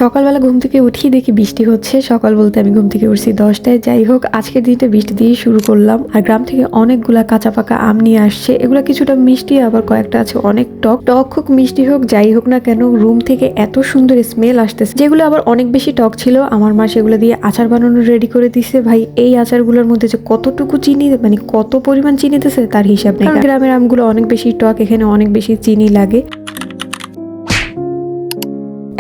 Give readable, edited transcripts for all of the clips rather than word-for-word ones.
সকালবেলা ঘুম থেকে উঠি দেখি বৃষ্টি হচ্ছে। সকাল বলতে আমি ঘুম থেকে উঠছি 10টায়। যাই হোক, আজকের দিনটা বৃষ্টি দিয়ে শুরু করলাম। আর গ্রাম থেকে অনেকগুলা কাঁচা পাকা আম নিয়ে আসছে। এগুলা কিছুটা মিষ্টি, আবার কয়েকটা আছে অনেক টক। টক হোক মিষ্টি হোক যাই হোক না কেন, রুম থেকে এত সুন্দর স্মেল আসতেছে। যেগুলো আবার অনেক বেশি টক ছিল, আমার মা সেগুলো দিয়ে আচার বানানো রেডি করে দিছে। ভাই, এই আচারগুলোর মধ্যে যে কতটুকু চিনি, মানে কত পরিমাণ চিনি দিতেছে তার হিসাব নেই। গ্রামের আমগুলো অনেক বেশি টক, এখানে অনেক বেশি চিনি লাগে।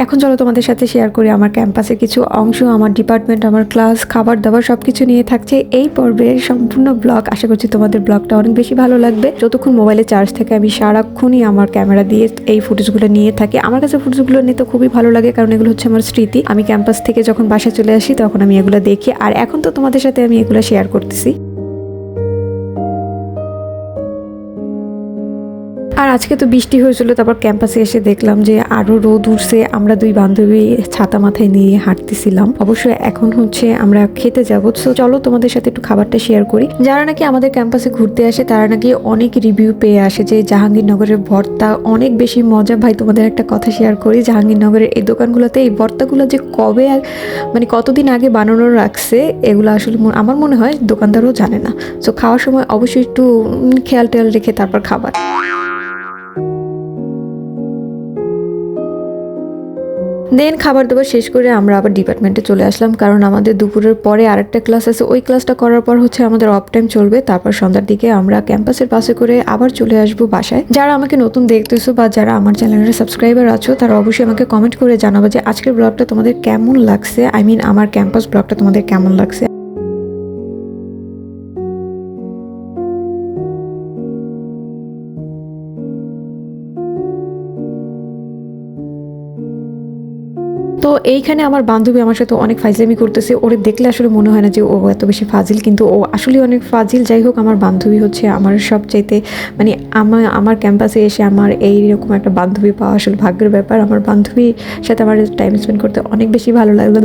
এখন চলো তোমাদের সাথে শেয়ার করি আমার ক্যাম্পাসে কিছু অংশ, আমার ডিপার্টমেন্ট, আমার ক্লাস, খাবার দাবার সবকিছু নিয়ে থাকছে এই পর্বের সম্পূর্ণ ব্লগ। আশা করছি তোমাদের ব্লগটা অনেক বেশি ভালো লাগবে। যতক্ষণ মোবাইলে চার্জ থাকে আমি সারাক্ষণই আমার ক্যামেরা দিয়ে এই ফুটেজগুলো নিয়ে থাকি। আমার কাছে ফুটেজগুলো নিতে খুবই ভালো লাগে, কারণ এগুলো হচ্ছে আমার স্মৃতি। আমি ক্যাম্পাস থেকে যখন বাসায় চলে আসি তখন আমি এগুলো দেখি, আর এখন তো তোমাদের সাথে আমি এগুলো শেয়ার করতেছি। আর আজকে তো বৃষ্টি হয়েছিল, তারপর ক্যাম্পাসে এসে দেখলাম যে আরো রোদ উঠছে। আমরা দুই বান্ধবী ছাতা মাথায় নিয়ে হাঁটতেছিলাম। অবশ্যই এখন হচ্ছে আমরা খেতে যাবো। তো চলো তোমাদের সাথে একটু খাবারটা শেয়ার করি। যারা নাকি আমাদের ক্যাম্পাসে ঘুরতে আসে তারা নাকি অনেক রিভিউ পেয়ে আসে যে জাহাঙ্গীরনগরের ভর্তা অনেক বেশি মজা। ভাই, তোমাদের একটা কথা শেয়ার করি, জাহাঙ্গীরনগরের এই দোকানগুলোতে এই ভর্তাগুলো যে কবে মানে কতদিন আগে বানানো রাখছে, এগুলো আসলে আমার মনে হয় দোকানদারও জানে না। তো খাওয়ার সময় অবশ্যই একটু খেয়াল টেয়াল রেখে তারপর খাবার। দেন খাবার দাবার শেষ করে আমরা আবার ডিপার্টমেন্টে চলে আসলাম, কারণ আমাদের দুপুরের পরে আরেকটা ক্লাস আছে। ওই ক্লাসটা করার পর হচ্ছে আমাদের অফ টাইম চলবে। তারপর সন্ধ্যার দিকে আমরা ক্যাম্পাসের বাসে করে আবার চলে আসবো বাসায়। যারা আমাকে নতুন দেখতেছো বা যারা আমার চ্যানেলের সাবস্ক্রাইবার আছো তারা অবশ্যই আমাকে কমেন্ট করে জানাবো যে আজকের ব্লগটা তোমাদের কেমন লাগছে। আমার ক্যাম্পাস ব্লগটা তোমাদের কেমন লাগছে। তো এইখানে আমার বান্ধবী আমার সাথে অনেক ফাজলামি করতেছে। ওরে দেখলে আসলে মনে হয় না যে ও এত বেশি ফাজিল, কিন্তু ও আসলে অনেক ফাজিল। যাই হোক, আমার বান্ধবী হচ্ছে আমার সবচাইতে, মানে আমার ক্যাম্পাসে এসে আমার এইরকম একটা বান্ধবী পাওয়া আসলে ভাগ্যের ব্যাপার। আমার বান্ধবীর সাথে আমার টাইম স্পেন্ড করতে অনেক বেশি ভালো লাগলো।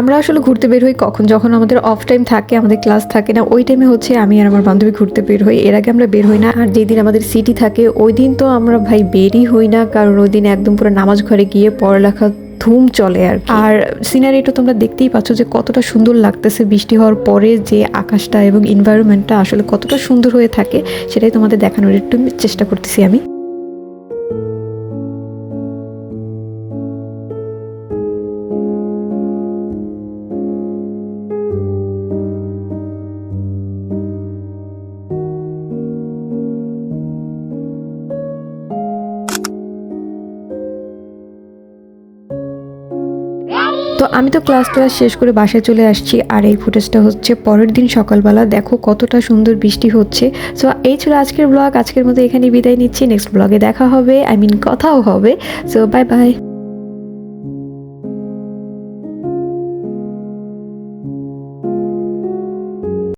আমরা আসলে ঘুরতে বের হই কখন, যখন আমাদের অফ টাইম থাকে, আমাদের ক্লাস থাকে না, ওই টাইমে হচ্ছে আমি আর আমার বান্ধবী ঘুরতে বের হই। এর আগে আমরা বের হই না। আর যেই দিন আমাদের সিটি থাকে ওই দিন তো আমরা ভাই বেরই হই না, কারণ ওই দিন একদম পুরো নামাজ ঘরে গিয়ে পড়ালেখা ধুম চলে আর সিনারিটা তোমরা দেখতেই পাচ্ছ যে কতটা সুন্দর লাগতেছে। বৃষ্টি হওয়ার পরে যে আকাশটা এবং এনভায়রনমেন্টটা আসলে কতটা সুন্দর হয়ে থাকে সেটাই তোমাদের দেখানোর একটু চেষ্টা করতেছি আমি। তো আমি তো ক্লাস শেষ করে বাসায় চলে আসছি, আর এই ফুটেজটা হচ্ছে পরের দিন সকালবেলা। দেখো কতটা সুন্দর বৃষ্টি হচ্ছে। সো এই ছিল আজকের ব্লগ। আজকের মতো এখানে বিদায় নিচ্ছি। নেক্সট ব্লগে দেখা হবে, কথাও হবে। So bye bye.